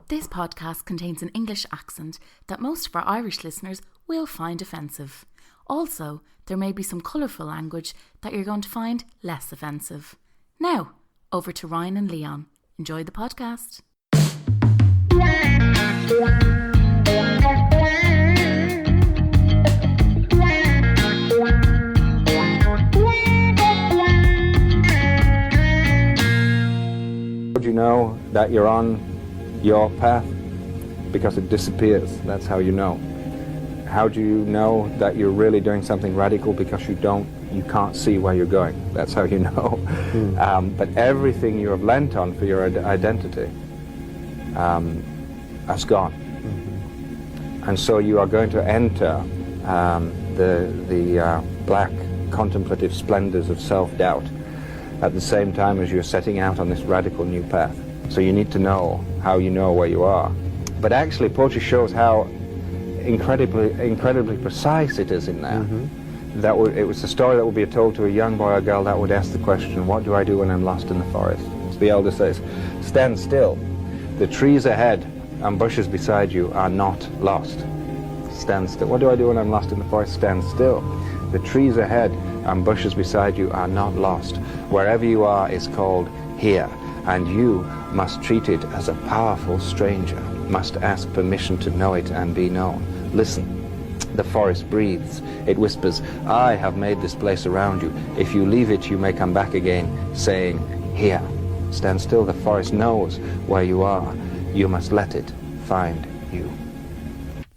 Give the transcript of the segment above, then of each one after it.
This podcast contains an English accent that most of our Irish listeners will find offensive. Also, there may be some colourful language that you're going to find less offensive. Now, over to Ryan and Leon. Enjoy the podcast. Would you know that you're on your path? Because it disappears. That's how you know. How do you know that you're really doing something radical? Because you can't see where you're going. That's how you know. But everything you have lent on for your identity has gone. And so you are going to enter the black contemplative splendors of self-doubt at the same time as you're setting out on this radical new path. So you need to know how you know where you are. But actually, poetry shows how incredibly precise it is in there. It was a story that would be told to a young boy or girl that would ask the question, what do I do when I'm lost in the forest? So the elder says, stand still. The trees ahead and bushes beside you are not lost. Stand still. What do I do when I'm lost in the forest? Stand still. The trees ahead and bushes beside you are not lost. Wherever you are is called here, and you must treat it as a powerful stranger, must ask permission to know it and be known. Listen, the forest breathes. It whispers, I have made this place around you. If you leave it, you may come back again, saying, here. Stand still. The forest knows where you are. You must let it find you.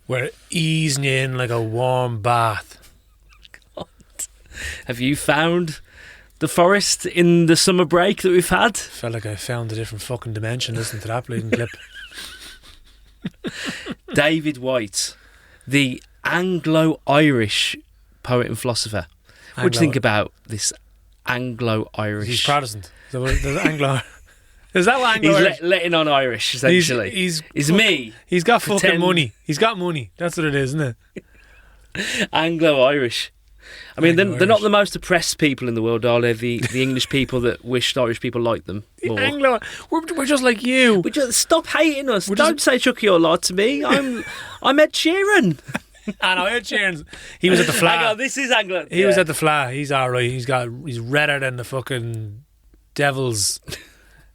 We're easing you in like a warm bath. God. Have you found the forest in the summer break that we've had? Felt like I found a different fucking dimension listening to that bleeding clip. David Whyte, the Anglo-Irish poet and philosopher. What do you think about this Anglo-Irish? He's Protestant. Anglo. Is that what Anglo-Irish? He's letting on Irish, essentially. He's me. He's got fucking money. He's got money. That's what it is, isn't it? Anglo-Irish. I mean, they're not the most oppressed people in the world, are they? The English people that wished Irish people liked them more. We're just like you. Stop hating us. Don't say Chucky or Lord to me. I'm Ed Sheeran. I know, Ed Sheeran. He was at the Fleadh. Hang on, this is Anglo. He was at the Fleadh. He's alright. He's redder than the fucking devil's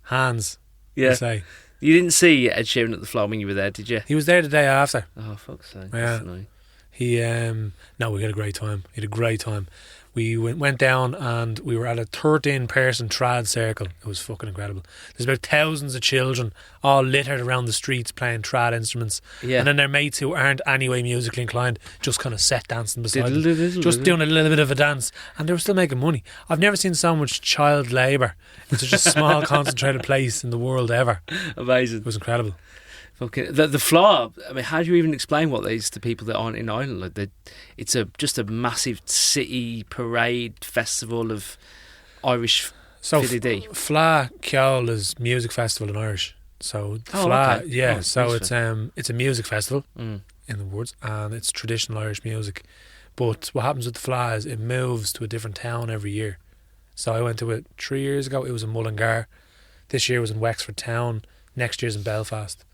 hands. Yeah. Say. You didn't see Ed Sheeran at the Fleadh when you were there, did you? He was there the day after. Oh, fuck's sake. Yeah. That's annoying. We had a great time. We went down and we were at a 13-person trad circle. It was fucking incredible. There's about thousands of children all littered around the streets playing trad instruments. Yeah. And then their mates who aren't anyway musically inclined just kind of set dancing beside them. Just doing a little bit of a dance. And they were still making money. I've never seen so much child labour in such a small concentrated place in the world ever. Amazing. It was incredible. Okay. The Fleadh, I mean, how do you even explain what that is to people that aren't in Ireland? Like it's just a massive city parade festival of Irish fiddly. Fleadh Ceol is music festival in Irish. So Fleadh, okay. Yeah. So it's a music festival in the words, and it's traditional Irish music. But what happens with the Fleadh is it moves to a different town every year. So I went to it 3 years ago. It was in Mullingar. This year was in Wexford Town. Next year's in Belfast.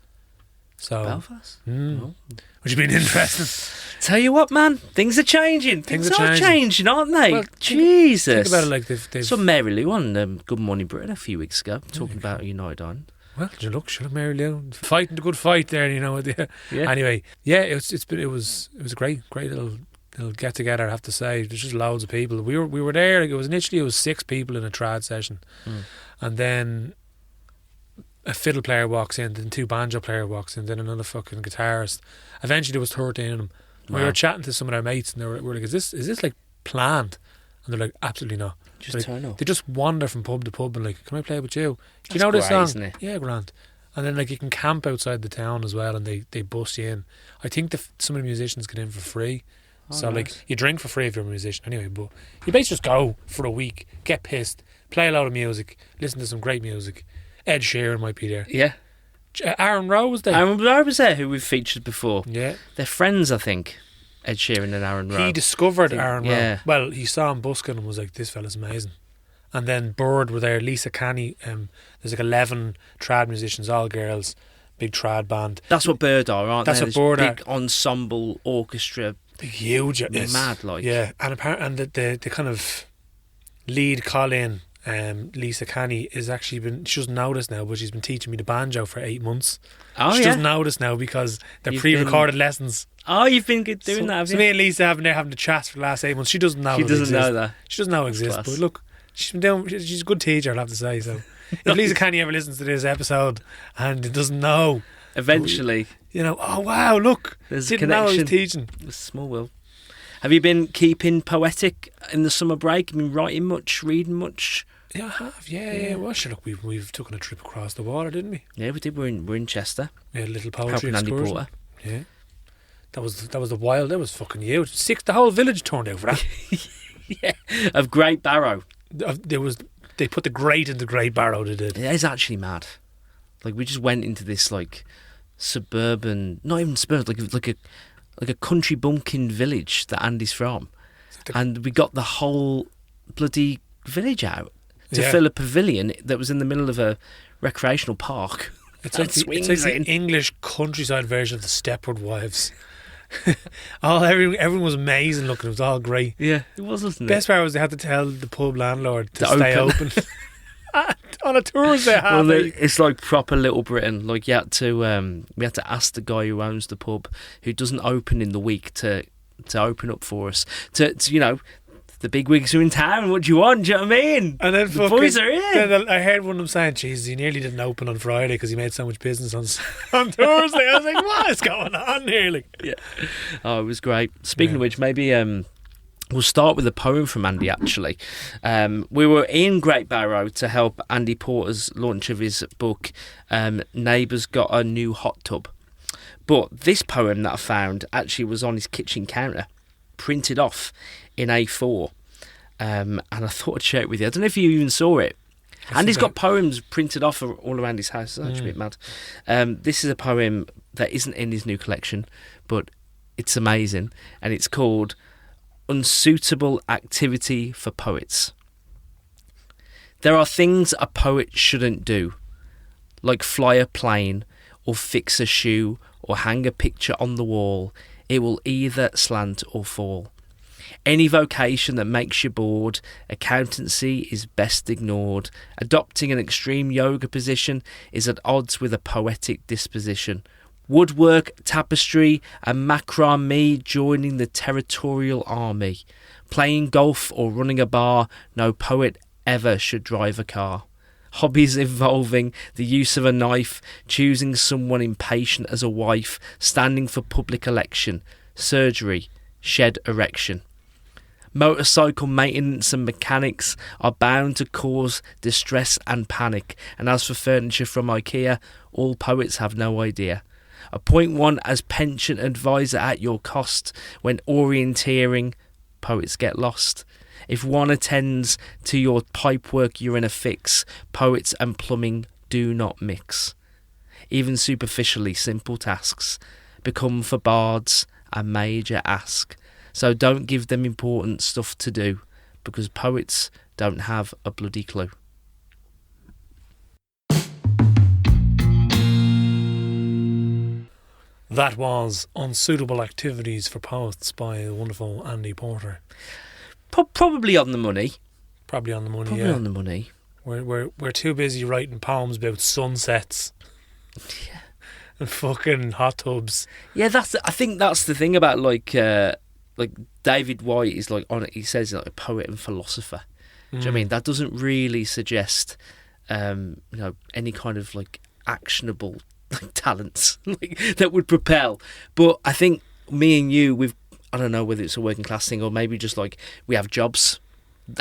So, Belfast? Oh. Which has been interesting. Tell you what, man, things are changing. Things are changing, aren't they? Well, Jesus. Think about it like they've saw Mary Lou on Good Morning Britain a few weeks ago talking about United Ireland. Well, should have Mary Lou fighting the good fight there, you know. Yeah. Anyway, yeah, it was a great little get together. I have to say, there's just loads of people. We were there. Like, it was 6 people in a trad session, and then a fiddle player walks in, then 2 banjo player walks in, then another fucking guitarist. Eventually there was 13 of them. Wow. We were chatting to some of our mates and we were like, is this like planned? And they're like, absolutely not. Just turn up. They just wander from pub to pub and like, can I play with you? Do you That's know this great, song? isn't it? Yeah, grand. And then like you can camp outside the town as well, and they bus you in. I think some of the musicians get in for free. So nice. Like you drink for free if you're a musician anyway, but you basically just go for a week, get pissed, play a lot of music, listen to some great music. Ed Sheeran might be there. Yeah. Aaron Rowe was there. Aaron Rowe was there, who we've featured before. Yeah. They're friends, I think, Ed Sheeran and Aaron Rowe. He discovered Aaron Rowe. Yeah. Well, he saw him busking and was like, this fella's amazing. And then Bird were there, Lisa Canny. There's like 11 trad musicians, all girls, big trad band. That's what Bird are, aren't That's they? what Bird are. Big ensemble orchestra. Huge. It's mad, like. Yeah, and the kind of lead Colin, Lisa Canny, is actually she doesn't know this now, but she's been teaching me the banjo for 8 months. Oh, she yeah? doesn't know this now because they're pre-recorded lessons. Oh, you've been doing that, have so you? me and Lisa having the chats for the last 8 months. She doesn't know. She doesn't know that. She doesn't know it exists. Class. But look, she's a good teacher, I'll have to say. So if Lisa Canny ever listens to this episode and it doesn't know, eventually, oh wow, look, there's didn't a know I was connection. teaching. It's a small world. Have you been keeping poetic in the summer break? I mean, writing much, reading much? Yeah, I have. Yeah. Well, sure, look, we've taken a trip across the water, didn't we? Yeah, we did. We're in Chester. We had a little poetry Helping Andy excursion. Porter. Yeah, that was the wild. That was fucking huge. The whole village turned out for that. Yeah, of Great Barrow. They put the great into Great Barrow. They did. It is actually mad. Like, we just went into this suburban, not even suburban, like a country bumpkin village that Andy's from, and we got the whole bloody village out to fill a pavilion that was in the middle of a recreational park. It's like the English countryside version of the Stepford Wives. Everyone was amazing looking. It was all great. Yeah, it was, wasn't it? Best part was they had to tell the pub landlord to stay open. On a Thursday. Well, it's like proper Little Britain. Like, we had to ask the guy who owns the pub, who doesn't open in the week, to open up for us. To the big wigs are in town. What do you want? Do you know what I mean? And then the boys are in. Then I heard one of them saying, "Jesus, he nearly didn't open on Friday because he made so much business on Thursday." I was like, "What is going on here?" Like, yeah. Oh, it was great. Speaking of which, maybe we'll start with a poem from Andy, actually. We were in Great Barrow to help Andy Porter's launch of his book, Neighbours Got a New Hot Tub. But this poem that I found actually was on his kitchen counter, printed off in A4. And I thought I'd share it with you. I don't know if you even saw it. Andy's got poems printed off all around his house. It's actually a bit mad. This is a poem that isn't in his new collection, but it's amazing. And it's called Unsuitable Activity for Poets. There are things a poet shouldn't do, like fly a plane or fix a shoe or hang a picture on the wall. It will either slant or fall. Any vocation that makes you bored, accountancy is best ignored. Adopting an extreme yoga position is at odds with a poetic disposition. Woodwork, tapestry and macrame joining the territorial army. Playing golf or running a bar, no poet ever should drive a car. Hobbies involving the use of a knife, choosing someone impatient as a wife, standing for public election, surgery, shed erection. Motorcycle maintenance and mechanics are bound to cause distress and panic, and as for furniture from IKEA, all poets have no idea. Appoint one as pension advisor at your cost. When orienteering, poets get lost. If one attends to your pipework, you're in a fix. Poets and plumbing do not mix. Even superficially simple tasks become for bards a major ask. So don't give them important stuff to do, because poets don't have a bloody clue. That was Unsuitable Activities for Poets by the wonderful Andy Porter. Probably on the money. Probably on the money, Probably on the money. We're too busy writing poems about sunsets. Yeah. And fucking hot tubs. Yeah, I think that's the thing about like David White is like on it. He says he's like a poet and philosopher. Do you know what I mean? That doesn't really suggest any kind of like actionable talents that would propel. But I think me and you, I don't know whether it's a working class thing or maybe just like we have jobs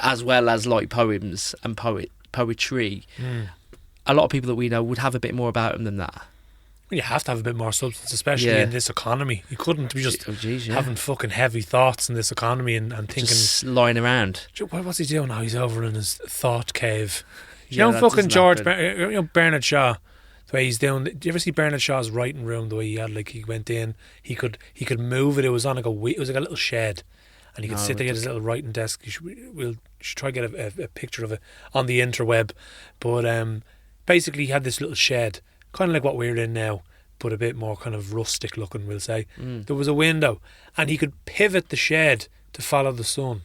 as well as like poems and poetry. A lot of people that we know would have a bit more about them than that. You have to have a bit more substance, especially in this economy. You couldn't be just having fucking heavy thoughts in this economy and thinking... Just lying around. What's he doing now? He's over in his thought cave. Fucking Bernard Shaw, the way he's doing... Do you ever see Bernard Shaw's writing room, the way he had, like, he went in, he could move it, it was on like it was like a little shed, and he could sit there at his little writing desk. We'll try to get a picture of it on the interweb. But basically he had this little shed, kind of like what we're in now, but a bit more kind of rustic looking, we'll say. There was a window, and he could pivot the shed to follow the sun.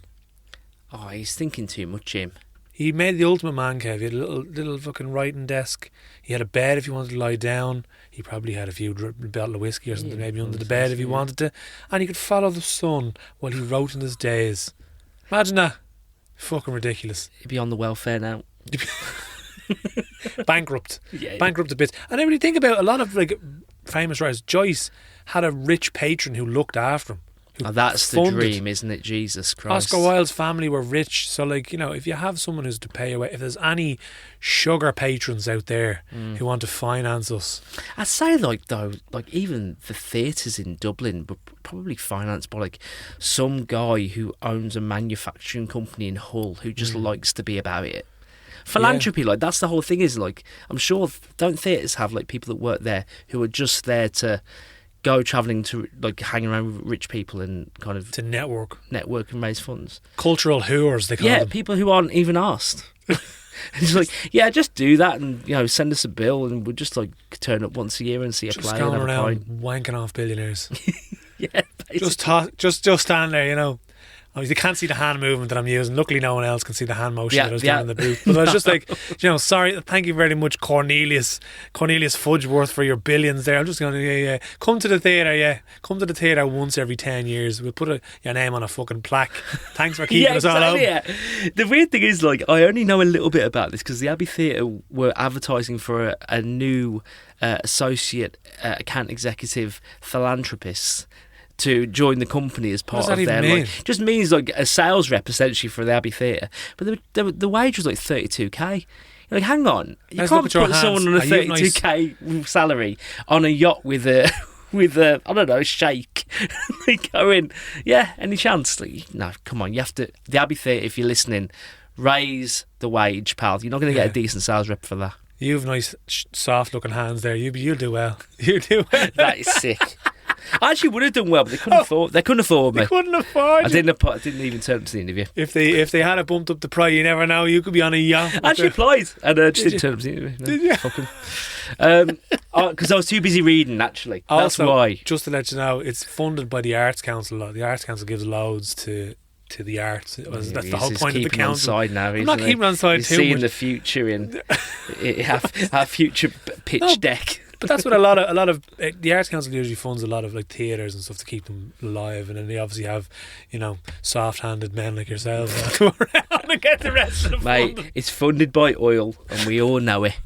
Oh, he's thinking too much, Jim. He made the ultimate man cave. He had a little fucking writing desk. He had a bed if he wanted to lie down. He probably had a few bottle of whiskey or something maybe under the bed if he wanted to. And he could follow the sun while he wrote in his days. Imagine that. Fucking ridiculous. He'd be on the welfare now. Bankrupt. Bankrupt a bit. And then when you think about a lot of like famous writers, Joyce had a rich patron who looked after him. Oh, that's the dream, isn't it? Jesus Christ. Oscar Wilde's family were rich, so like, you know, if you have someone who's to pay away, if there's any sugar patrons out there who want to finance us, I'd say like though, like even the theatres in Dublin were probably financed by like some guy who owns a manufacturing company in Hull who just likes to be about it. Philanthropy, like that's the whole thing. Is like, I'm sure, don't theatres have like people that work there who are just there to go travelling to like hang around with rich people and kind of to network and raise funds? Cultural whores, they call them. People who aren't even asked. And it's like, just do that, and you know, send us a bill, and we'll just like turn up once a year and see a play. Just going around wanking off billionaires. Basically. just stand there, you know. Oh, you can't see the hand movement that I'm using. Luckily, no one else can see the hand motion that I was doing in the booth. But I was just like, you know, sorry, thank you very much, Cornelius Fudgeworth, for your billions there. I'm just going, come to the theatre, come to the theatre once every 10 years. We'll put your name on a fucking plaque. Thanks for keeping us all out. The weird thing is, like, I only know a little bit about this because the Abbey Theatre were advertising for a new associate account executive philanthropist to join the company as part of their mean? Like, just means like a sales rep essentially for the Abbey Theatre. But the wage was like 32k. You're like, hang on, you can't put someone on a 32k salary on a yacht with a I don't know, shake. They go in, any chance? Like, no, come on, you have to. The Abbey Theatre, if you're listening, raise the wage, pal. You're not going to get a decent sales rep for that. You have nice, soft-looking hands there. You'll do well. You do well. That is sick. I actually would have done well, but they couldn't afford me. They couldn't afford I didn't even turn up to the interview. If they had a bumped up the price, you never know. You could be on a yacht. I actually applied and just didn't turn up to the interview. No, did you? Fuck 'em. Because I was too busy reading. Actually, that's also, why. Just to let you know, it's funded by the Arts Council. The Arts Council gives loads to the arts. That's the whole point of the council. On side now, I'm not keeping on side too much. Seeing the future in our future pitch deck. But that's what a lot of the Arts Council usually funds a lot of like theatres and stuff to keep them alive, and then they obviously have, you know, soft-handed men like yourselves to go around and get the rest of the funding. Mate, it's funded by oil, and we all know it.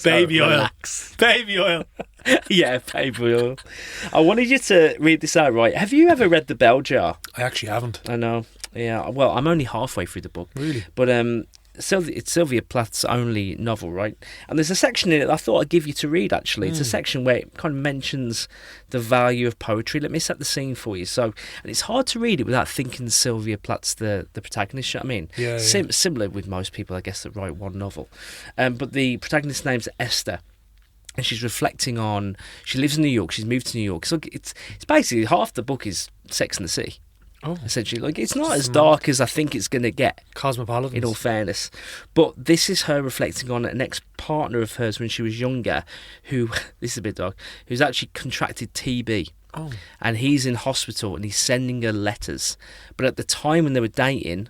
Baby so oil. Relax. Baby oil. Yeah, baby oil. I wanted you to read this out, right? Have you ever read The Bell Jar? I actually haven't. I know. Yeah. Well, I'm only halfway through the book. Really? But it's Sylvia Plath's only novel, right? And there's a section in it I thought I'd give you to read, actually. It's a section where it kind of mentions the value of poetry. Let me set the scene for you. So, and it's hard to read it without thinking Sylvia Plath's the protagonist, you know what I mean? Yeah, Similar with most people, I guess, that write one novel. But the protagonist's name's Esther. And she's reflecting on, she lives in New York, she's moved to New York. So it's basically half the book is Sex and the City. Oh. Essentially, like, it's not as dark as I think it's going to get. Cosmopolitan. In all fairness. But this is her reflecting on an ex-partner of hers when she was younger, who, this is a bit dark, who's actually contracted TB. Oh. And he's in hospital and he's sending her letters. But at the time when they were dating,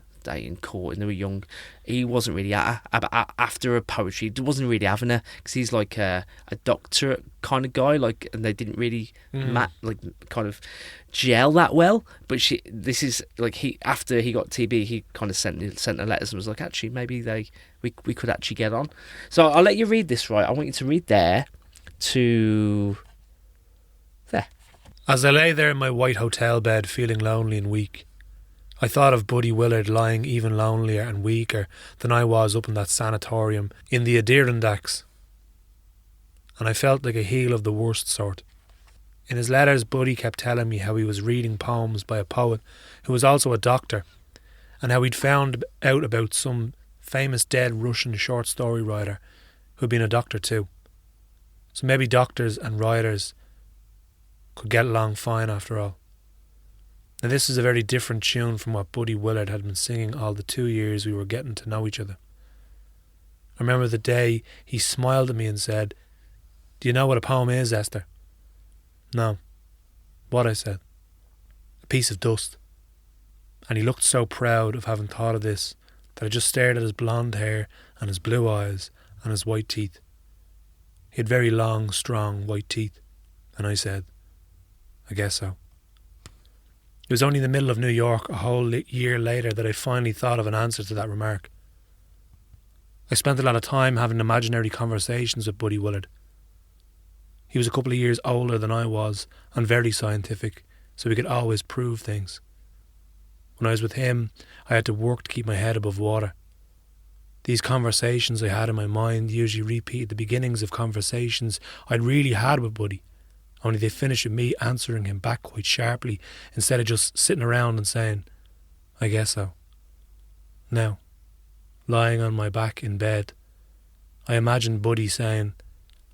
courting, they were young, he wasn't really after her poetry. He wasn't really having her because he's like a doctorate kind of guy, like, and they didn't really kind of gel that well. But this is like after he got TB, he kind of sent her letters and was like, actually, maybe we could actually get on. So I'll let you read this, right? I want you to read there to there. As I lay there in my white hotel bed, feeling lonely and weak, I thought of Buddy Willard lying even lonelier and weaker than I was up in that sanatorium in the Adirondacks, and I felt like a heel of the worst sort. In his letters, Buddy kept telling me how he was reading poems by a poet who was also a doctor, and how he'd found out about some famous dead Russian short story writer who'd been a doctor too. So maybe doctors and writers could get along fine after all. Now this is a very different tune from what Buddy Willard had been singing all the 2 years we were getting to know each other. I remember the day he smiled at me and said, Do you know what a poem is, Esther? No. What? I said. A piece of dust. And he looked so proud of having thought of this that I just stared at his blonde hair and his blue eyes and his white teeth. He had very long, strong white teeth. And I said, I guess so. It was only in the middle of New York a whole year later that I finally thought of an answer to that remark. I spent a lot of time having imaginary conversations with Buddy Willard. He was a couple of years older than I was and very scientific, so he could always prove things. When I was with him, I had to work to keep my head above water. These conversations I had in my mind usually repeated the beginnings of conversations I'd really had with Buddy, only they finished with me answering him back quite sharply instead of just sitting around and saying, I guess so. Now, lying on my back in bed, I imagined Buddy saying,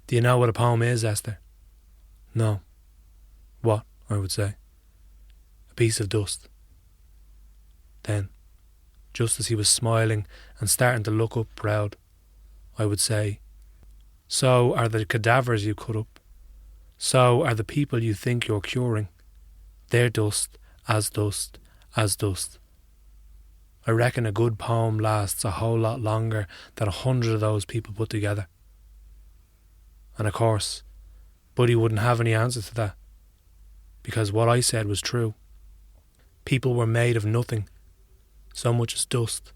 do you know what a poem is, Esther? No. What? I would say. A piece of dust. Then, just as he was smiling and starting to look up proud, I would say, so are the cadavers you cut up. So are the people you think you're curing. They're dust, as dust, as dust. I reckon a good poem lasts a whole lot longer than 100 of those people put together. And of course, Buddy wouldn't have any answer to that, because what I said was true. People were made of nothing, so much as dust,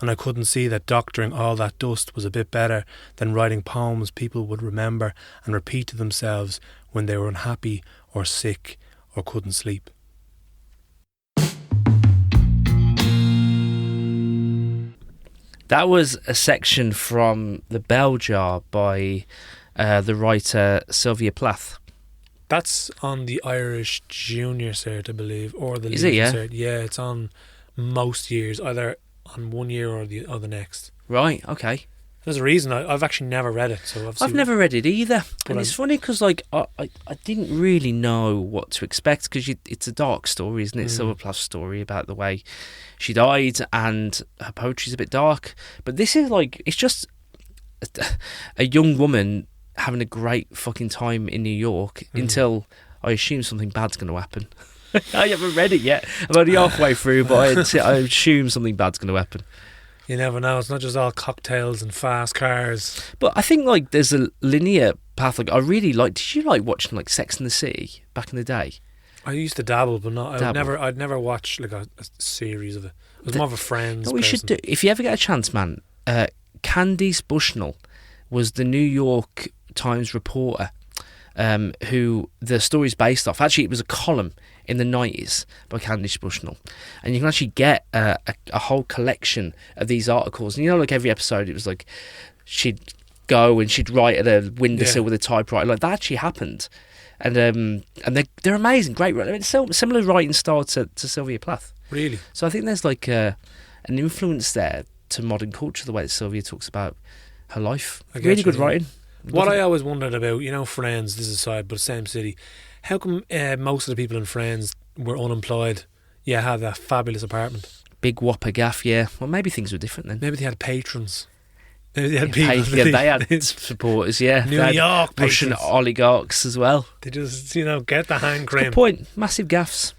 and I couldn't see that doctoring all that dust was a bit better than writing poems people would remember and repeat to themselves when they were unhappy or sick or couldn't sleep. That was a section from The Bell Jar by the writer Sylvia Plath. That's on the Irish Junior Cert, I believe, or the Is it, Leaving yeah? Cert. Yeah, it's on most years, either on one year or the next. Right, okay. There's a reason. I've actually never read it, so I've never read it either, But and it's funny because like I didn't really know what to expect because it's a dark story, isn't it? Sylvia Plath's story about the way she died, and her poetry's a bit dark. But this is like, it's just a young woman having a great fucking time in New York until I assume something bad's going to happen. I haven't read it yet. I'm only halfway through, but I assume something bad's going to happen. You never know. It's not just all cocktails and fast cars. But I think like there's a linear path. Like I really like. Did you like watching like Sex and the City back in the day? I used to dabble, but not. Dabble. I'd never watch like a series of it. I was more of a Friends. No, we should do. If you ever get a chance, man. Candice Bushnell was the New York Times reporter who the story's based off. Actually, it was a column in the 90s by Candice Bushnell, and you can actually get a whole collection of these articles. And you know, like every episode, it was like she'd go and she'd write at a windowsill with a typewriter. Like that actually happened, and they're amazing, great. I mean, it's similar writing style to Sylvia Plath. Really? So I think there's like an influence there to modern culture, the way that Sylvia talks about her life. Really good writing. What I always wondered about, you know, Friends, this is aside, but same city, how come most of the people in Friends were unemployed, had that fabulous apartment? Big whopper gaff, yeah. Well, maybe things were different then. Maybe they had patrons. Maybe they had people. They had supporters, yeah. New York Russian patrons. oligarchs as well. They just, get the hand cream. Good point. Massive gaffs.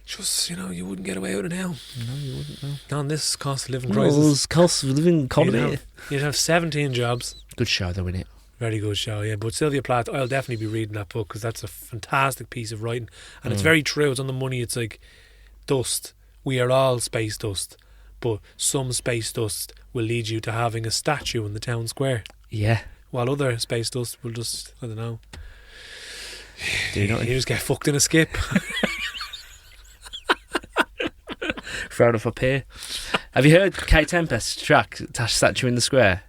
Just, you wouldn't get away with it now. No, you wouldn't, no. Not in this cost of living No, crisis. it's cost of living economy. You'd have 17 jobs. Good show though, innit? Very good show, yeah. But Sylvia Plath, I'll definitely be reading that book because that's a fantastic piece of writing. And it's very true. It's on the money. It's like dust. We are all space dust. But some space dust will lead you to having a statue in the town square. Yeah. While other space dust will just, I don't know. Do you just get fucked in a skip. Thrown off up here. Have you heard Kate Tempest's track, Statue in the Square?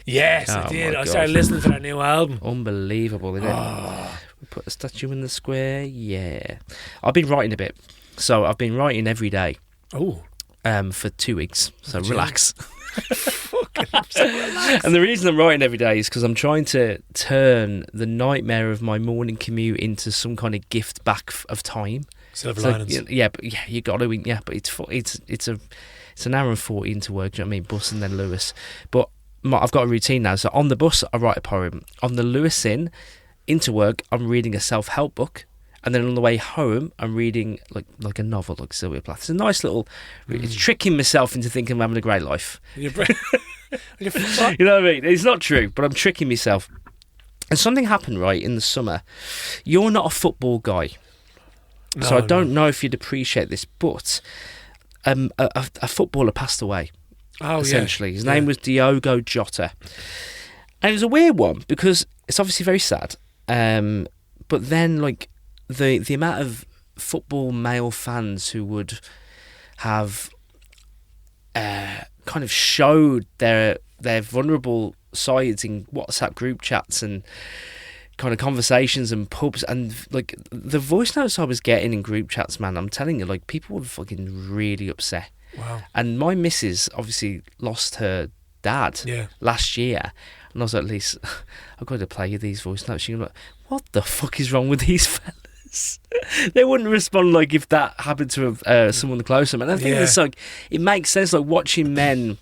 Yes, I did. I started listening to their new album. Unbelievable, isn't it? We put a statue in the square, yeah. I've been writing a bit. So I've been writing every day. Oh. For 2 weeks. So relax. And the reason I'm writing every day is because I'm trying to turn the nightmare of my morning commute into some kind of gift back of time. Silver linings. But you got to. But it's an hour and 40 into work. Do you know what I mean? Bus and then Lewis. But I've got a routine now. So on the bus, I write a poem. On the Lewis Inn, into work, I'm reading a self-help book. And then on the way home, I'm reading like a novel, like Sylvia Plath. It's a nice little... It's tricking myself into thinking I'm having a great life. You know what I mean? It's not true, but I'm tricking myself. And something happened, right, in the summer. You're not a football guy. No, so I don't know if you'd appreciate this, but a footballer passed away, essentially. His name was Diogo Jota. And it was a weird one, because it's obviously very sad. But then, like... The amount of football male fans who would have kind of showed their vulnerable sides in WhatsApp group chats and kind of conversations and pubs, and like the voice notes I was getting in group chats, man, I'm telling you, like people were fucking really upset. Wow. And my missus obviously lost her dad last year, and I was like, at least I've got to play you these voice notes. She's like, what the fuck is wrong with these fellas? They wouldn't respond like if that happened to someone close to them. And I think it's like, it makes sense, like watching men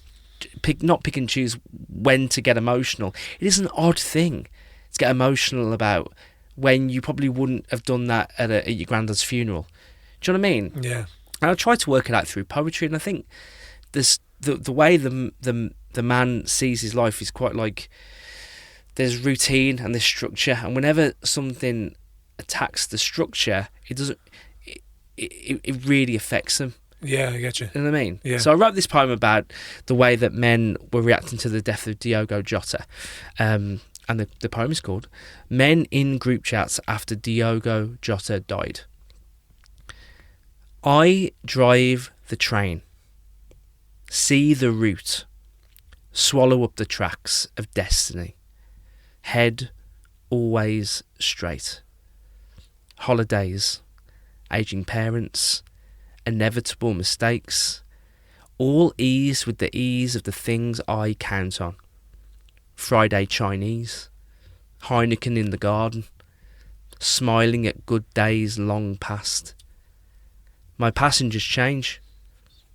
not pick and choose when to get emotional. It is an odd thing to get emotional about when you probably wouldn't have done that at your granddad's funeral. Do you know what I mean? Yeah. And I try to work it out through poetry, and I think this the way the man sees his life is quite like there's routine and there's structure, and whenever something attacks the structure, it really affects them. Yeah, I get you. You know what I mean? Yeah. So I wrote this poem about the way that men were reacting to the death of Diogo Jota. And the poem is called Men in Group Chats After Diogo Jota Died. I drive the train, see the route, swallow up the tracks of destiny, head always straight. Holidays, ageing parents, inevitable mistakes, all ease with the ease of the things I count on. Friday Chinese, Heineken in the garden, smiling at good days long past. My passengers change,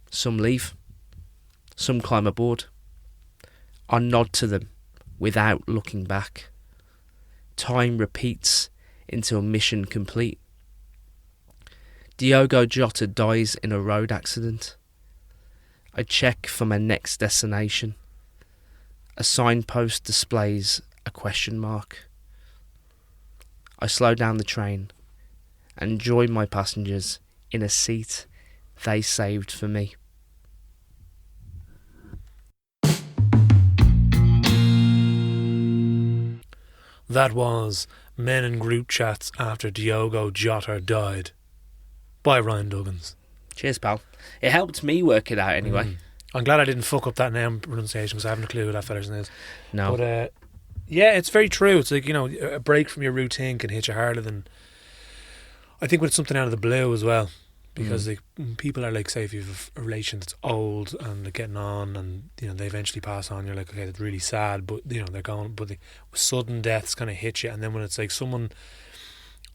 some leave, some climb aboard. I nod to them without looking back. Time repeats until mission complete. Diogo Jota dies in a road accident. I check for my next destination. A signpost displays a question mark. I slow down the train and join my passengers in a seat they saved for me. That was Men in Group Chats After Diogo Jota Died by Ryan Duggins. Cheers, pal. It helped me work it out anyway. I'm glad I didn't fuck up that name pronunciation because I haven't a clue who that fella's name is. No. But yeah, it's very true. It's like, you know, a break from your routine can hit you harder than, I think, with something out of the blue as well. Because like, people are like, say if you have a relation that's old and they're getting on and, you know, they eventually pass on, you're like, okay, that's really sad, but, you know, they're gone. But the sudden deaths kind of hit you. And then when it's like someone,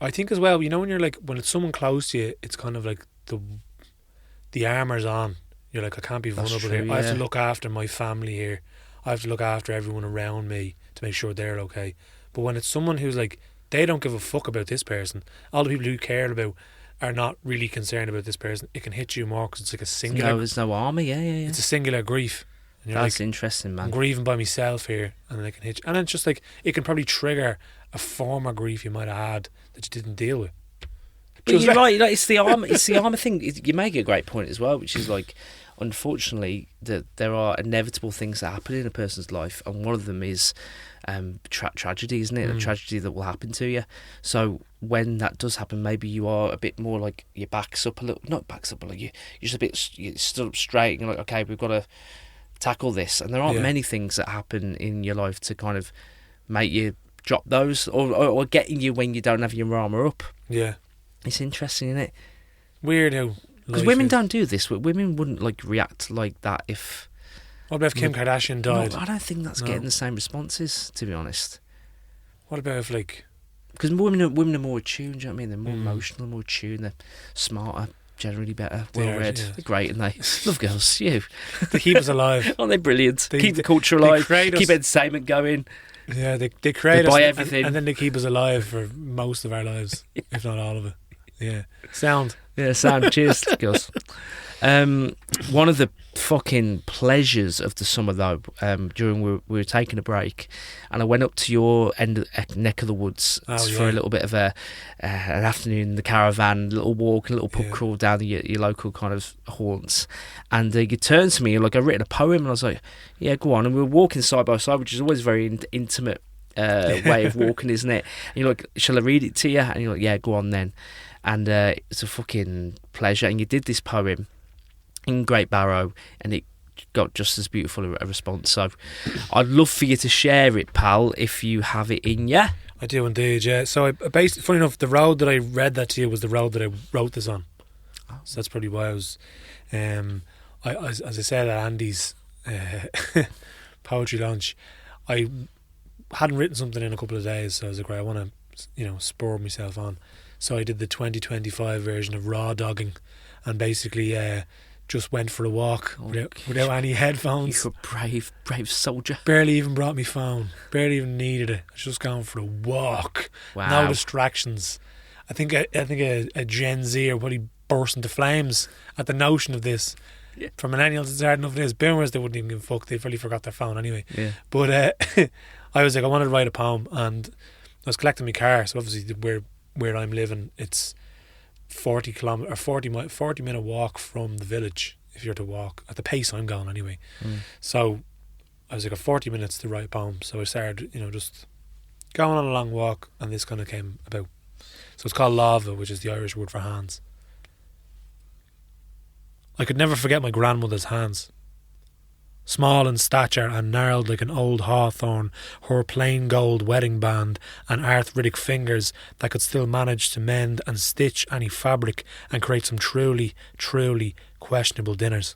I think as well, you know, when you're like, when it's someone close to you, it's kind of like the armour's on. You're like, I can't be vulnerable here. I have to look after my family here. I have to look after everyone around me to make sure they're okay. But when it's someone who's like, they don't give a fuck about this person, all the people who care about are not really concerned about this person, it can hit you more because it's like a singular... No, there's no armour, yeah. It's a singular grief. And you're That's like, interesting, man. I'm grieving by myself here, and then it can hit you. And it's just like, it can probably trigger a former grief you might have had that you didn't deal with. But you're right, like, it's the armour thing. You make a great point as well, which is like, unfortunately, there are inevitable things that happen in a person's life, and one of them is tragedy, isn't it? A tragedy that will happen to you. So when that does happen, maybe you are a bit more like your back's up a little, not back's up, but like you're just a bit, you stood up straight and you're like, okay, we've got to tackle this. And there aren't many things that happen in your life to kind of make you drop those or getting you when you don't have your armour up. Yeah. It's interesting, isn't it? Weird how... Because women don't do this. Women wouldn't like react like that if... What about if Kim Kardashian died? No, I don't think that's getting the same responses, to be honest. What about if, like... Because women are more attuned, do you know what I mean? They're more emotional, more attuned, they're smarter. generally better, well-read. Yeah. They're great, and they love girls. You. They keep us alive. Aren't they brilliant? Keep the culture alive, keep entertainment going. Yeah, they create us, buy everything. and then they keep us alive for most of our lives, if not all of it. Yeah. Sound. Yeah, sound. Cheers, girls. One of the fucking pleasures of the summer, though, during we were taking a break, and I went up to your neck of the woods for a little bit of an afternoon in the caravan, a little walk, a little pub crawl down your local kind of haunts. And you turned to me like I'd written a poem, and I was like, "Yeah, go on." And we were walking side by side, which is always a very intimate way of walking, isn't it? And you're like, "Shall I read it to you?" And you're like, "Yeah, go on then." And it's a fucking pleasure. And you did this poem in Great Barrow, and it got just as beautiful a response. So I'd love for you to share it, pal, if you have it in you. I do indeed, yeah. So I basically, funny enough, the road that I read that to you was the road that I wrote this on. So that's probably why I was, as I said at Andy's poetry launch, I hadn't written something in a couple of days, so I was like, right, I want to, spur myself on. So I did the 2025 version of Raw Dogging, and basically just went for a walk without any headphones. You're a brave soldier. Barely even brought me phone. Barely even needed it. I was just going for a walk. Wow. No distractions. I think a Gen Z are probably burst into flames at the notion of this. Yeah. For millennials, it's hard enough it is. Boomers, they wouldn't even give a fuck. They probably forgot their phone anyway. Yeah. But I was like, I wanted to write a poem, and I was collecting my car. So obviously, where I'm living, it's 40 minute walk from the village, if you're to walk at the pace I'm going anyway. So I was like, 40 minutes to write a poem. So I started just going on a long walk, and this kind of came about. So it's called Lava, which is the Irish word for hands. I could never forget my grandmother's hands. Small in stature and gnarled like an old hawthorn, her plain gold wedding band and arthritic fingers that could still manage to mend and stitch any fabric and create some truly, truly questionable dinners.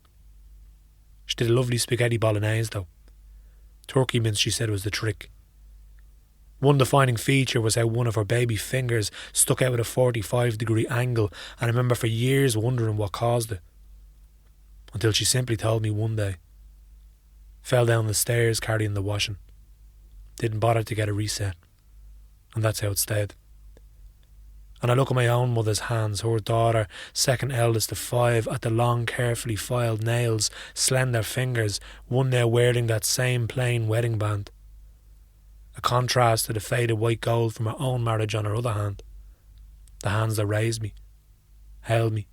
She did a lovely spaghetti bolognese though. Turkey mince, she said, was the trick. One defining feature was how one of her baby fingers stuck out at a 45-degree angle, and I remember for years wondering what caused it. Until she simply told me one day. Fell down the stairs carrying the washing. Didn't bother to get a reset. And that's how it stayed. And I look at my own mother's hands, her daughter, second eldest of 5, at the long, carefully filed nails, slender fingers, one now wearing that same plain wedding band. A contrast to the faded white gold from her own marriage on her other hand. The hands that raised me, held me.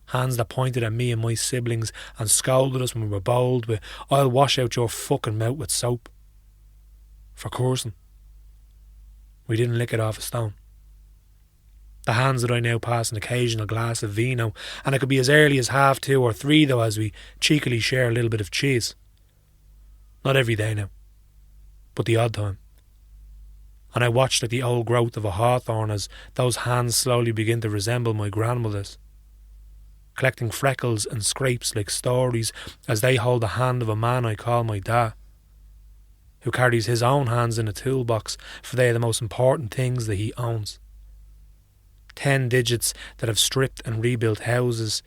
Hands that pointed at me and my siblings and scolded us when we were bold with, "I'll wash out your fucking mouth with soap." For cursing. We didn't lick it off a stone. The hands that I now pass an occasional glass of vino, and it could be as early as 2:30 or 3 though, as we cheekily share a little bit of cheese. Not every day now, but the odd time. And I watched like the old growth of a hawthorn as those hands slowly begin to resemble my grandmother's, collecting freckles and scrapes like stories as they hold the hand of a man I call my dad, who carries his own hands in a toolbox, for they are the most important things that he owns. 10 digits that have stripped and rebuilt houses,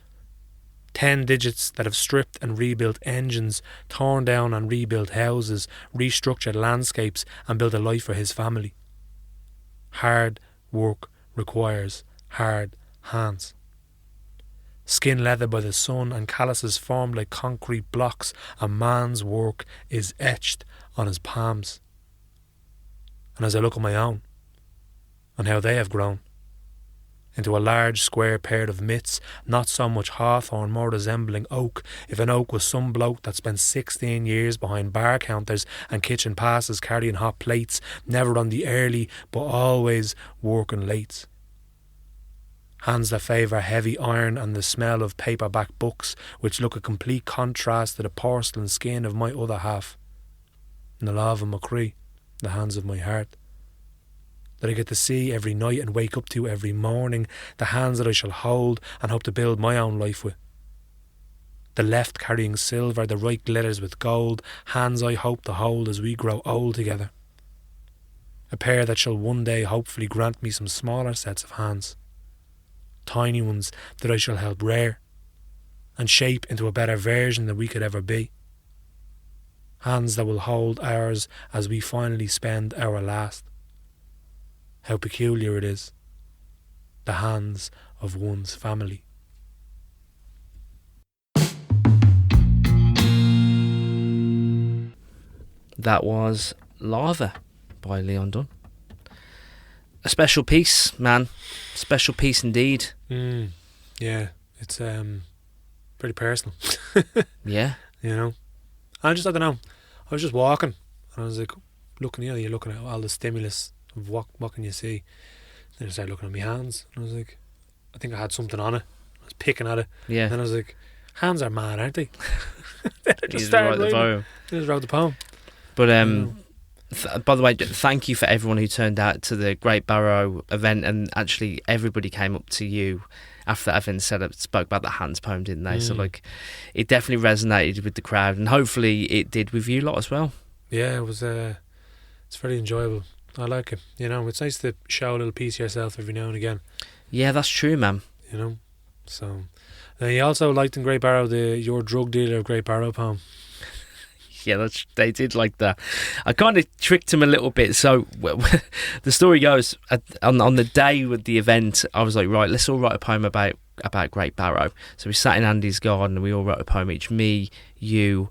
10 digits that have stripped and rebuilt engines, torn down and rebuilt houses, restructured landscapes and built a life for his family. Hard work requires hard hands. Skin leather by the sun and calluses formed like concrete blocks, a man's work is etched on his palms. And as I look at my own, and how they have grown, into a large square pair of mitts, not so much hawthorn, more resembling oak, if an oak was some bloke that spent 16 years behind bar counters and kitchen passes carrying hot plates, never on the early but always working lates. Hands that favour heavy iron and the smell of paperback books, which look a complete contrast to the porcelain skin of my other half. And the love of McCree, the hands of my heart. That I get to see every night and wake up to every morning, the hands that I shall hold and hope to build my own life with. The left carrying silver, the right glitters with gold, hands I hope to hold as we grow old together. A pair that shall one day hopefully grant me some smaller sets of hands. tiny ones that I shall help rear and shape into a better version than we could ever be. Hands that will hold ours as we finally spend our last. How peculiar it is, the hands of one's family. That was Lava by Leon Dunn. A special piece, man. Special piece indeed. Yeah, it's pretty personal. Yeah. You know, I don't know. I was just walking and I was like looking, you're looking at all the stimulus of what can you see. Then I started looking at my hands and I was like, I think I had something on it. I was picking at it. Yeah. And then I was like, hands are mad, aren't they? Then I just wrote the poem. I just wrote the poem. But by the way, thank you for everyone who turned out to the Great Barrow event, and actually everybody came up to you after that event and spoke about the hands poem, didn't they? So like, it definitely resonated with the crowd, and hopefully it did with you lot as well. Yeah, it was. It's very enjoyable. I like it. You know, it's nice to show a little piece of yourself every now and again. Yeah, that's true, man. You know, so then you also liked in Great Barrow your drug dealer of Great Barrow poem. Yeah, they did like that. I kind of tricked him a little bit. So the story goes, on the day with the event, I was like, right, let's all write a poem about Great Barrow. So we sat in Andy's garden and we all wrote a poem each. Me, you,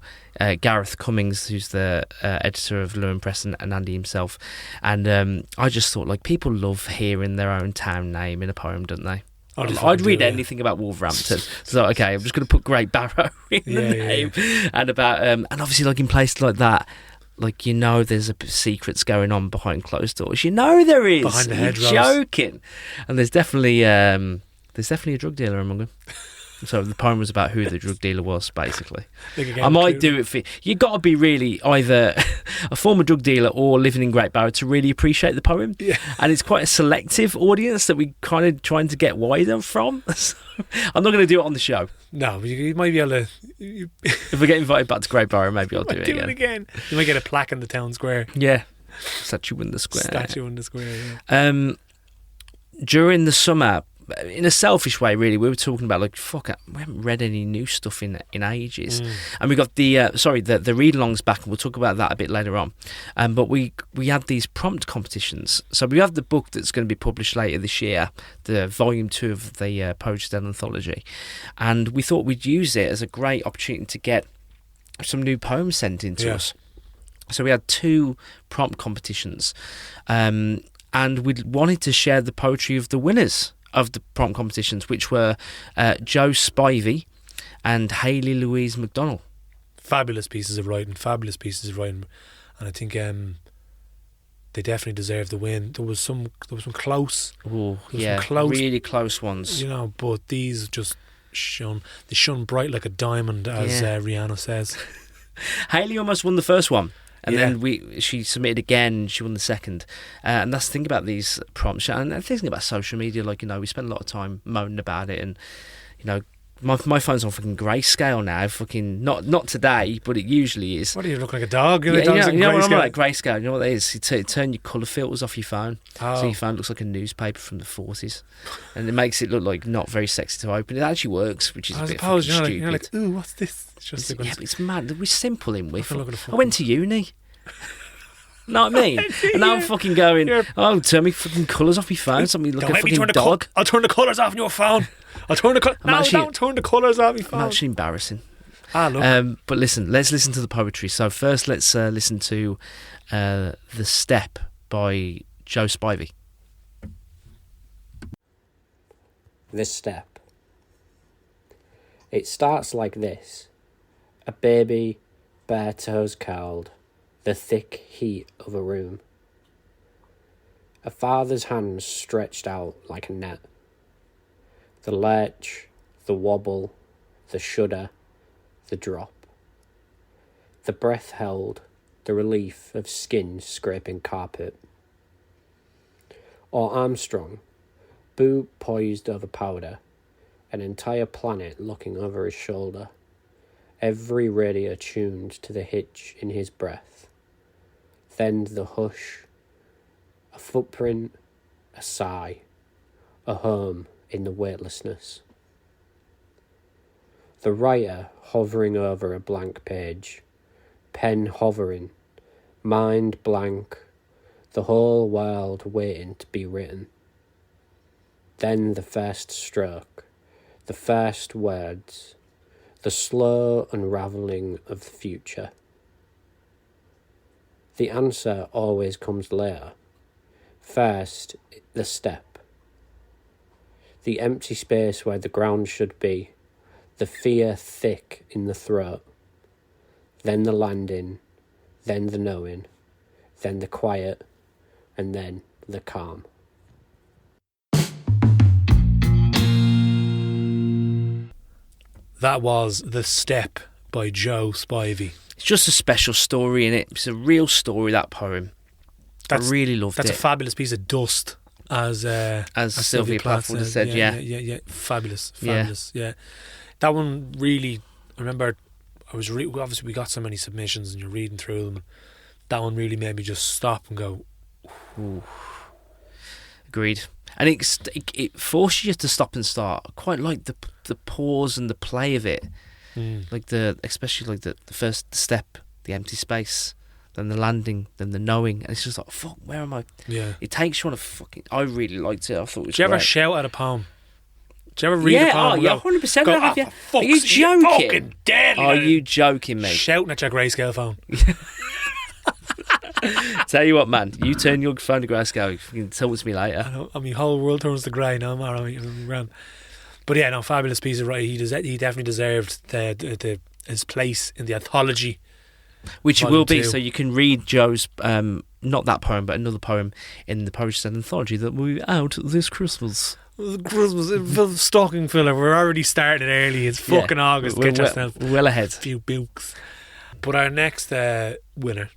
Gareth Cummings, who's the editor of Lewin Press, and Andy himself. And I just thought, like, people love hearing their own town name in a poem, don't they? I'd read anything about Wolverhampton. So okay, I'm just going to put Great Barrow in the name. Yeah. And about and obviously, like, in places like that, like, you know, there's secrets going on behind closed doors. You know there is. Behind the hedgerows. Joking. And there's definitely a drug dealer among them. So the poem was about who the drug dealer was, basically. I might do it for you. Got to be really either a former drug dealer or living in Great Barrow to really appreciate the poem. Yeah. And it's quite a selective audience that we kind of trying to get wider from. So I'm not going to do it on the show. No, you might be able to. If we get invited back to Great Barrow, maybe I'll do it again. You might get a plaque in the town square. Yeah, statue in the square. Yeah. During the summer, in a selfish way, really, we were talking about, like, we haven't read any new stuff in ages, and we got the read-alongs back, and we'll talk about that a bit later on. But we had these prompt competitions. So we have the book that's going to be published later this year, the volume 2 of the Poetry anthology, and we thought we'd use it as a great opportunity to get some new poems sent in to us. So we had 2 prompt competitions, and we wanted to share the poetry of the winners of the prompt competitions, which were Joe Spivey and Hayley Louise McDonnell. Fabulous pieces of writing, and I think they definitely deserve the win. There was some close, really close ones. You know, but these just shone bright like a diamond, as Rihanna says. Hayley almost won the first one. And then she submitted again, she won the second. And that's the thing about these prompts. And the thing about social media, like, you know, we spend a lot of time moaning about it. And, you know, my phone's on fucking grayscale now. Fucking, not today, but it usually is. What do you look like, a dog? You know what I'm like, grayscale? You know what that is? You turn your colour filters off your phone. Oh. So your phone looks like a newspaper from the 40s. And it makes it look like not very sexy to open. It actually works, which is a bit stupid. You're like, ooh, what's this? But it's mad. We're simple in with. I went to uni. Know what I mean? And now I'm fucking going, turn me fucking colours off your phone. Something like a fucking dog. I'll turn the colours off on your phone. Don't turn the colours off your phone. I'm actually embarrassing. Look. But listen, let's listen to the poetry. So first, let's listen to The Step by Joe Spivey. The Step. It starts like this. A baby, bare toes curled, the thick heat of a room. A father's hands stretched out like a net. The lurch, the wobble, the shudder, the drop. The breath held, the relief of skin scraping carpet. Or Armstrong, boot poised over powder, an entire planet looking over his shoulder. Every radio tuned to the hitch in his breath. Then the hush, a footprint, a sigh, a hum in the weightlessness. The writer hovering over a blank page, pen hovering, mind blank, the whole world waiting to be written. Then the first stroke, the first words, the slow unravelling of the future. The answer always comes later. First, the step. The empty space where the ground should be, the fear thick in the throat. Then the landing, then the knowing, then the quiet, and then the calm. That was The Step by Joe Spivey. It's just a special story in it. It's a real story, that poem. I really loved it. That's a fabulous piece of dust, as Sylvia Plath would have said. Yeah. Fabulous. Yeah. That one really, I remember, obviously we got so many submissions and you're reading through them. That one really made me just stop and go, ooh. Agreed. And it forces you to stop and start. I quite like the pause and the play of it. Like especially the first step, the empty space, then the landing, then the knowing, and it's just like, fuck, where am I? Yeah. It takes you on a fucking. I really liked it. I thought it was. Do you ever shout at a poem? Do you ever read a poem? Yeah, 100%. Have you? Are you joking? Fucking dead. Are you joking, mate? Shouting at your grayscale phone. Tell you what, man, you turn your phone to grayscale. You can tell it to me later. I mean, whole world turns to grey now. I'm alright. But yeah, no, fabulous piece of writing. He definitely deserved his place in the anthology, which will be. So you can read Joe's not that poem, but another poem in the Poetry Slam anthology that will be out this Christmas. Christmas stocking filler. We're already starting early. It's fucking August. Get yourself well ahead. A few books. But our next winner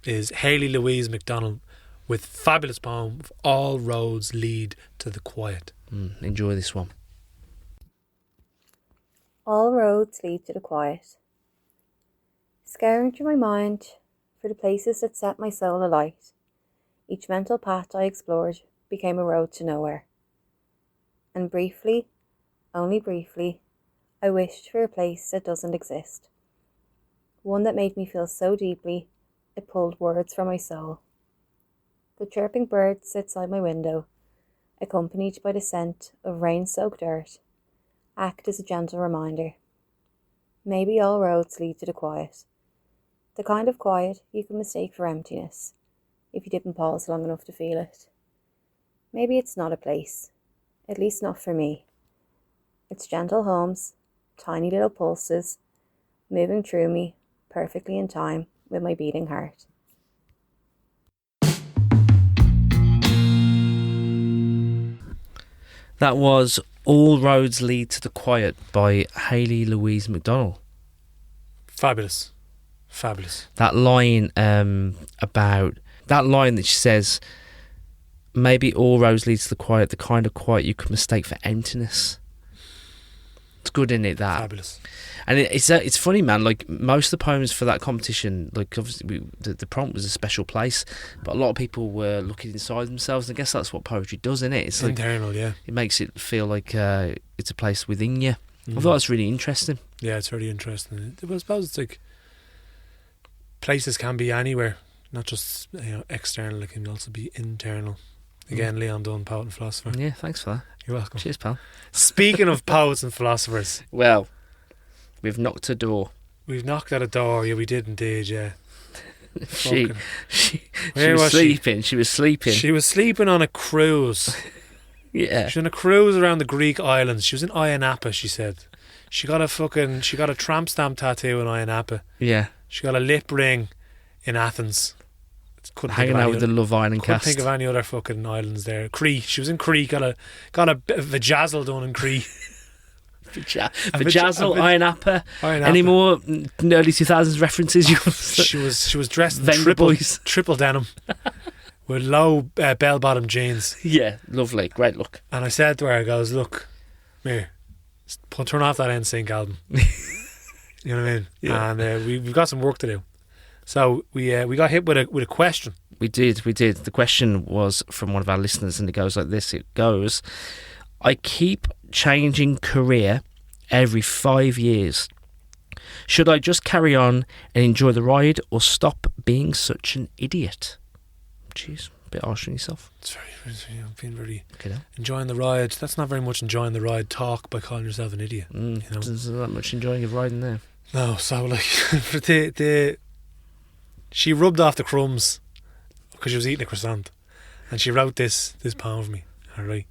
is Hayley Louise McDonald with fabulous poem All Roads Lead to the Quiet. Enjoy this one. All roads lead to the quiet. Scouring through my mind for the places that set my soul alight, each mental path I explored became a road to nowhere. And briefly, only briefly, I wished for a place that doesn't exist. One that made me feel so deeply, it pulled words from my soul. The chirping birds outside my window, accompanied by the scent of rain-soaked earth, act as a gentle reminder. Maybe all roads lead to the quiet. The kind of quiet you can mistake for emptiness, if you didn't pause long enough to feel it. Maybe it's not a place, at least not for me. It's gentle hums, tiny little pulses, moving through me, perfectly in time with my beating heart. That was All Roads Lead to the Quiet by Hayley Louise McDonald. Fabulous. That line that she says, maybe all roads lead to the quiet, the kind of quiet you could mistake for emptiness. It's good, isn't it, that? Fabulous. And it's funny, man, like most of the poems for that competition, like obviously the prompt was a special place, but a lot of people were looking inside themselves, and I guess that's what poetry does, isn't it? It's internal, yeah. It makes it feel like it's a place within you. I thought that's really interesting. Yeah, it's really interesting. Well, I suppose it's like places can be anywhere, not just external, it can also be internal. Again, Leon Dunn, poet and philosopher. Yeah, thanks for that. You're welcome. Cheers, pal. Speaking of poets and philosophers, well, we've knocked a door. We've knocked at a door. Yeah, we did indeed. Yeah. She was sleeping. She was sleeping. She was sleeping on a cruise. Yeah. She was on a cruise around the Greek islands. She was in Ayia Napa, she said. She got a tramp stamp tattoo in Ayia Napa. Yeah. She got a lip ring in Athens. Hanging out with the Love Island cast. Couldn't think of any other fucking islands there. Crete. She was in Crete. Got a bit of vajazzle done in Crete. Vajazzle, Ayia Napa. Any more early 2000s references? She was dressed in triple denim with low bell bottom jeans. Yeah, lovely, great look. And I said to her, I goes, look, come here, turn off that NSYNC album. You know what I mean? Yeah. And we've got some work to do. So we got hit with a question. We did. The question was from one of our listeners, and it goes like this. It goes, I keep changing career every 5 years. Should I just carry on and enjoy the ride or stop being such an idiot? Jeez, a bit harsh on yourself. It's very, I'm being very Okay, then. enjoying the ride. That's not very much enjoying the ride talk by calling yourself an idiot. You know? There's not much enjoying of riding there. No, so like she rubbed off the crumbs because she was eating a croissant, and she wrote this poem for me. All right,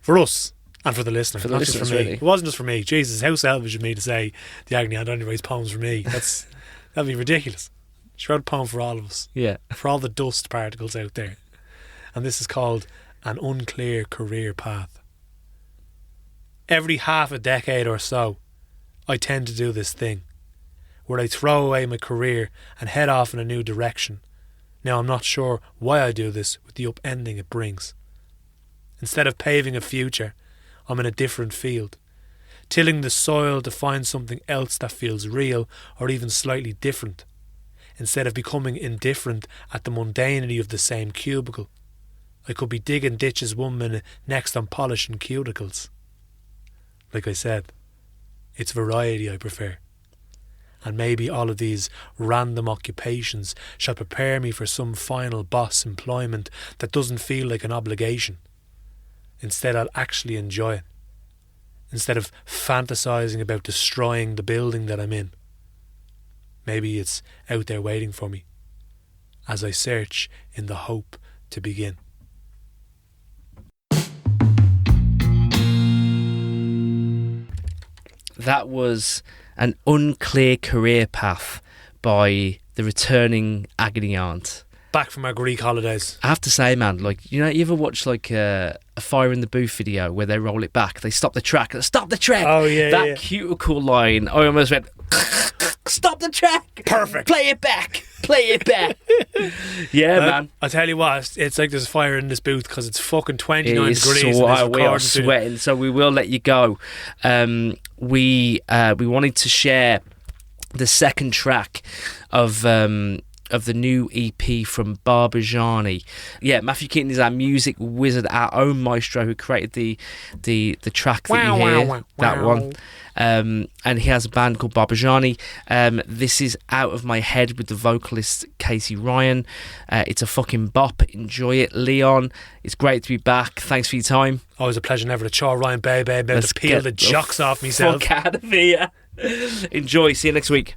for us and for the listener, For the not listeners, just for me. really. It wasn't just for me. Jesus, how selfish of me to say the agony aunt only writes poems for me. That'd be ridiculous. She wrote a poem for all of us, Yeah. for all the dust particles out there, and this is called An Unclear Career Path. Every half a decade or so, I tend to do this thing where I throw away my career and head off in a new direction. Now I'm not sure why I do this with the upending it brings. Instead of paving a future, I'm in a different field, tilling the soil to find something else that feels real or even slightly different. Instead of becoming indifferent at the mundanity of the same cubicle, I could be digging ditches 1 minute, next I'm polishing cuticles. Like I said, it's variety I prefer. And maybe all of these random occupations shall prepare me for some final boss employment that doesn't feel like an obligation. Instead, I'll actually enjoy it. Instead of fantasizing about destroying the building that I'm in. Maybe it's out there waiting for me as I search in the hope to begin. That was An Unclear Career Path by the returning agony aunt. Back from our Greek holidays. I have to say, man, like, you know, you ever watch like a Fire in the Booth video where they roll it back, they stop the track, stop the track. Oh yeah, that yeah. cuticle line, I almost went, stop the track. Perfect. Play it back. Play it back. Yeah, man. I'll tell you what, it's like there's a fire in this booth because it's fucking 29 It is degrees. so and this we are recording studio. sweating, so we will let you go. We wanted to share the second track of the new EP from Barbajani. Yeah, Matthew Keaton is our music wizard, our own maestro who created the track that you hear, that one. And he has a band called Barbajani. This is Out of My Head with the vocalist Casey Ryan. It's a fucking bop. Enjoy it, Leon. It's great to be back. Thanks for your time. Always a pleasure, never to chaw Ryan baby. About Let's to peel get the jocks off myself. Fuck out of here. Enjoy. See you next week.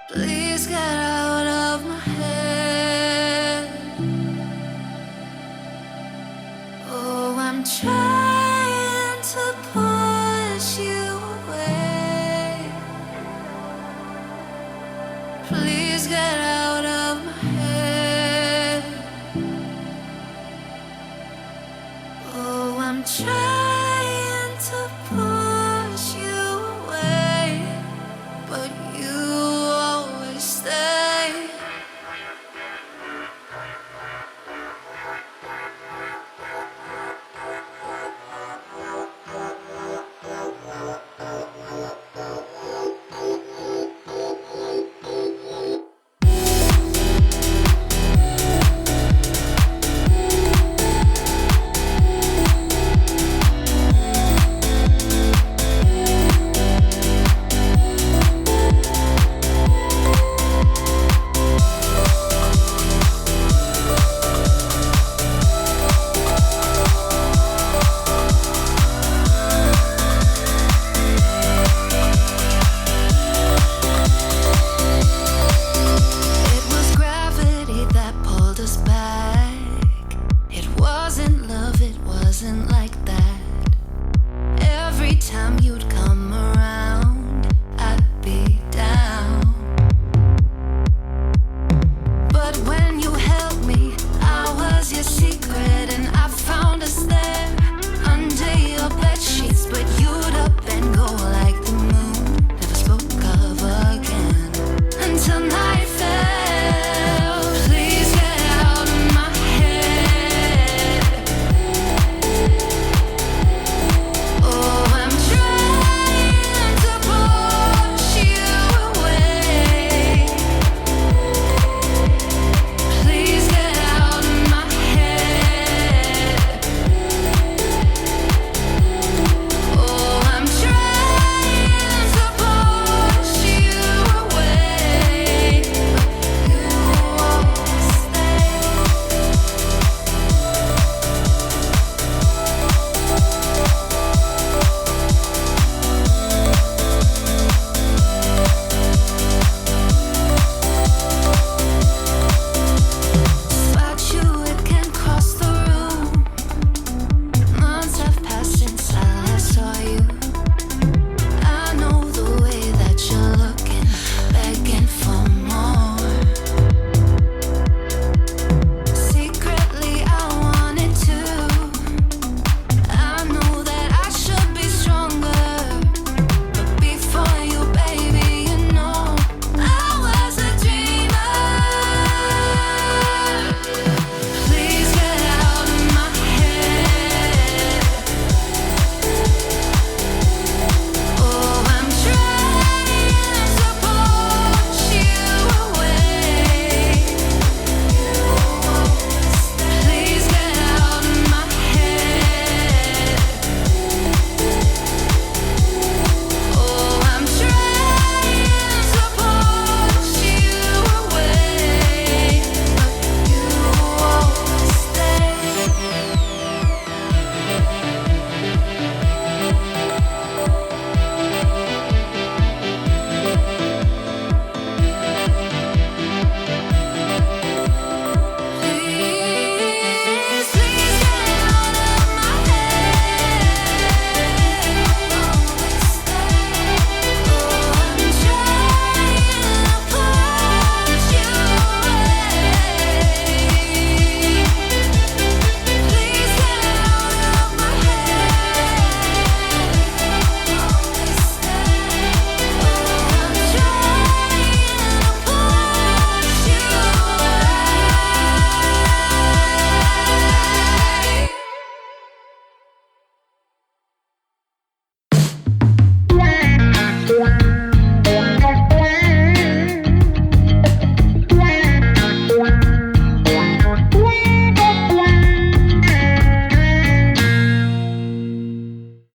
Please get out of my head. Oh, I'm trying to push you away. Please get out of my head. Oh, I'm trying to push you away, but you always stay. It was gravity that pulled us back. It wasn't love, it wasn't